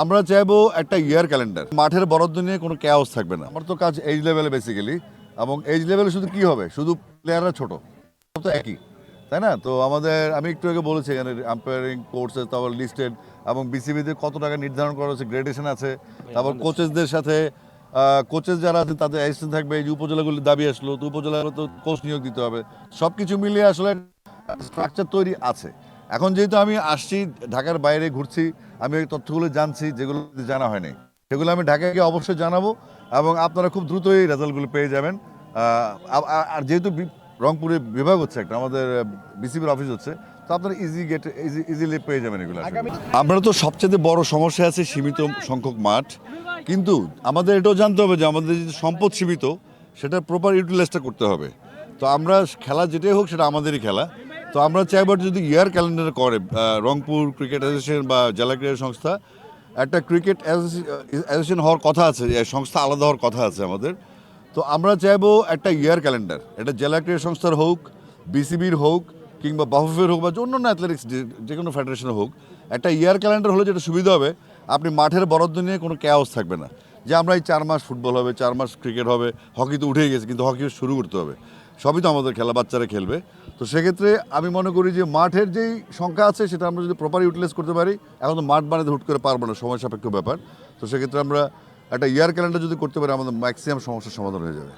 আমরা চাইবো একটা ইয়ার ক্যালেন্ডার, মাঠের বরাদ্দ নিয়ে কোনো ক্যাওস থাকবে না। আমার তো কাজ এজ লেভেলে বেসিক্যালি, এবং এজ লেভেলে শুধু কি হবে, শুধু প্লেয়াররা ছোট, সব তো একই, তাই না? তো আমাদের আমি একটু আগে বলেছি এখানে আম্পায়ারিং কোর্সেস, তারপর লিস্টেড এবং বিসিবিতে কত টাকা নির্ধারণ করা হচ্ছে, গ্রেডেশন আছে, তারপর কোচেসদের সাথে কোচেস যারা আছে তাদের অ্যাসিস্ট্যান্ট থাকবে। এই যে উপজেলাগুলির দাবি আসলো, তো উপজেলাগুলো তো কোচ নিয়োগ দিতে হবে, সব কিছু মিলিয়ে আসলে স্ট্রাকচার তৈরি আছে। এখন যেহেতু আমি আসছি, ঢাকার বাইরে ঘুরছি, আমি এই তথ্যগুলো জানছি যেগুলো জানা হয়নি, সেগুলো আমি ঢাকায় গিয়ে অবশ্যই জানাবো, এবং আপনারা খুব দ্রুতই এই রেজাল্টগুলো পেয়ে যাবেন। আর যেহেতু রংপুরে বিভাগ হচ্ছে একটা, আমাদের বিসিবির অফিস হচ্ছে, তো আপনারা ইজিলি পেয়ে যাবেন এগুলো। আপনারা তো সবচেয়ে বড় সমস্যা আছে সীমিত সংখ্যক মাঠ, কিন্তু আমাদের এটাও জানতে হবে যে আমাদের যে সম্পদ সীমিত, সেটা প্রপার ইউটিলাইজটা করতে হবে। তো আমরা খেলা যেটাই হোক সেটা আমাদেরই খেলা। তো আমরা চাইবো যদি ইয়ার ক্যালেন্ডার করে রংপুর ক্রিকেট অ্যাসোসিয়েশন বা জেলা ক্রীড়া সংস্থা, একটা ক্রিকেট অ্যাসোসিয়েশন হওয়ার কথা আছে, সংস্থা আলাদা হওয়ার কথা আছে আমাদের। তো আমরা চাইবো একটা ইয়ার ক্যালেন্ডার, এটা জেলা ক্রীড়া সংস্থার হোক, বিসিবির হোক, কিংবা বাফুফের হোক, বা অন্যান্য অ্যাথলেটিক্স যে কোনো ফেডারেশনের হোক, একটা ইয়ার ক্যালেন্ডার হলে যেটা সুবিধা হবে, আপনি মাঠের বরাদ্দ নিয়ে কোনো ক্যাওস থাকবে না, যে আমরা এই 4 মাস ফুটবল হবে, 4 মাস ক্রিকেট হবে, হকি তো উঠেই গেছে, কিন্তু হকি শুরু করতে হবে, সবই তো আমাদের খেলা, বাচ্চারা খেলবে। তো সেক্ষেত্রে আমি মনে করি যে মাঠের যেই সংখ্যা আছে সেটা আমরা যদি প্রপার ইউটিলাইজ করতে পারি, এখন তো মাঠ বানাতে হুট করে পারবো না, সময় সাপেক্ষ ব্যাপার। তো সেক্ষেত্রে আমরা একটা ইয়ার ক্যালেন্ডার যদি করতে পারি, আমাদের ম্যাক্সিমাম সমস্যার সমাধান হয়ে যাবে।